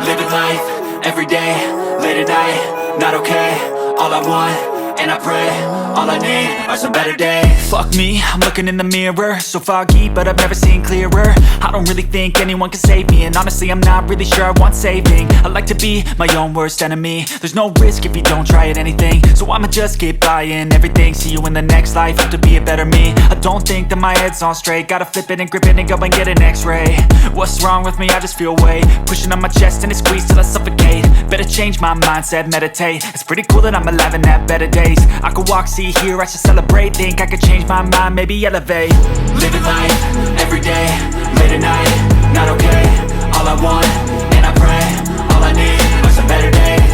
Living life, everyday, late at night, not okay. All I want, and I pray, all I need are some better days. Fuck me, I'm looking in the mirror, so foggy, but I've never seen clearer. I don't really think anyone can save me, and honestly I'm not really sure I want saving. I like to be my own worst enemy. There's no risk if you don't try at anything, so I'ma just keep buying everything. See you in the next life, have to be a better me. I don't think that my head's on straight, gotta flip it and grip it and go and get an x-ray. What's wrong with me? I just feel weight pushing on my chest and it squeezes till I suffocate. Better change my mindset, meditate. It's pretty cool that I'm alive and have better days. I could walk, see, hear, I should celebrate. Think I could change my mind, maybe elevate. Living life, everyday, late at night, not okay. All I want, and I pray, all I need are some better days.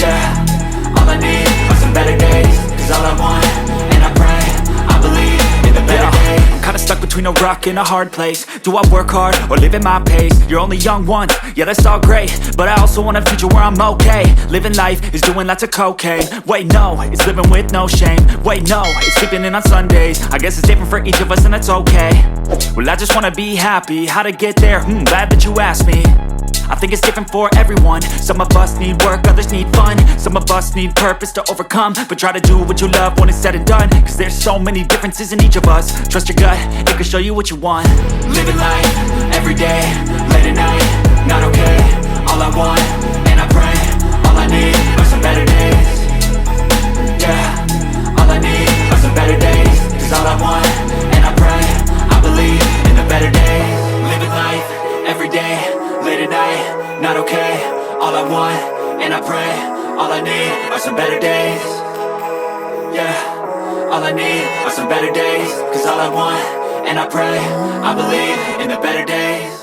Yeah, all I need are some better days. Cause all I want, and I pray, I believe in the better days. I'm kinda stuck between a rock and a hard place. Do I work hard or live at my pace? You're only young once, yeah that's all great, but I also want a future where I'm okay. Living life is doing lots of cocaine. Wait no, it's living with no shame. Wait no, it's sleeping in on Sundays. I guess it's different for each of us and that's okay. Well I just wanna be happy, how to get there? Glad that you asked me. I think it's different for everyone. Some of us need work, others need fun. Some of us need purpose to overcome. But try to do what you love when it's said and done. Cause there's so many differences in each of us. Trust your gut, it can show you what you want. Living life, everyday, late at night, not okay. All I want, and I pray, all I need are some better days. Yeah, all I need are some better days. Cause all I want, and I pray, I believe in the better days. Living life, everyday, late at night, not okay. All I want, and I pray, all I need are some better days. Yeah, all I need are some better days. Cause all I want, and I pray, I believe in the better days.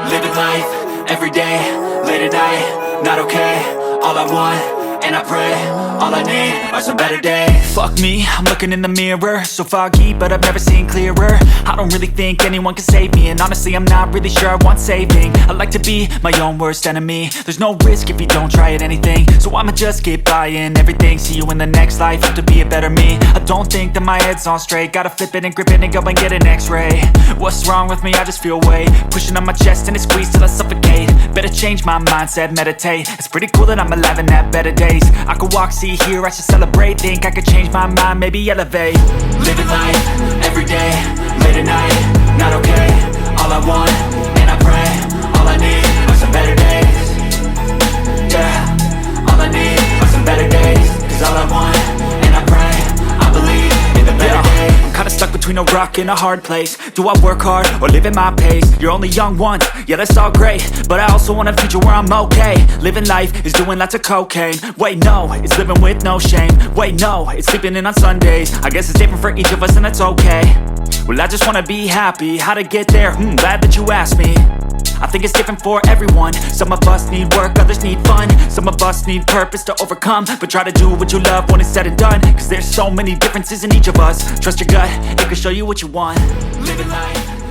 Living life, everyday, late at night, not okay. All I want, and I pray, all I need are some better days. Fuck me, I'm looking in the mirror, so foggy, but I've never seen clearer. I don't really think anyone can save me, and honestly I'm not really sure I want saving. I like to be my own worst enemy. There's no risk if you don't try at anything, so I'ma just keep buying everything. See you in the next life, have to be a better me. I don't think that my head's on straight, gotta flip it and grip it and go and get an x-ray. What's wrong with me? I just feel weight pushing on my chest and it squeezes till I suffocate. Better change my mindset, meditate. It's pretty cool that I'm alive and have better days. I could walk, see, hear, I should celebrate. Think I could change my mind, maybe elevate. Living life, everyday, late at night, not okay. All I want, and I pray, all I need are some better days. Yeah, all I need are some better days. Cause all I want, and I pray, I believe in the better days. I'm kinda stuck between a rock and a hard place. Do I work hard or live at my pace? You're only young once, yeah that's all great, but I also want a future where I'm okay. Living life is doing lots of cocaine. Wait no, it's living with no shame. Wait no, it's sleeping in on Sundays. I guess it's different for each of us and that's okay. Well I just wanna be happy, how to get there? Glad that you asked me. I think it's different for everyone. Some of us need work, others need fun. Some of us need purpose to overcome. But try to do what you love when it's said and done. Cause there's so many differences in each of us. Trust your gut, it can show you what you want. Living life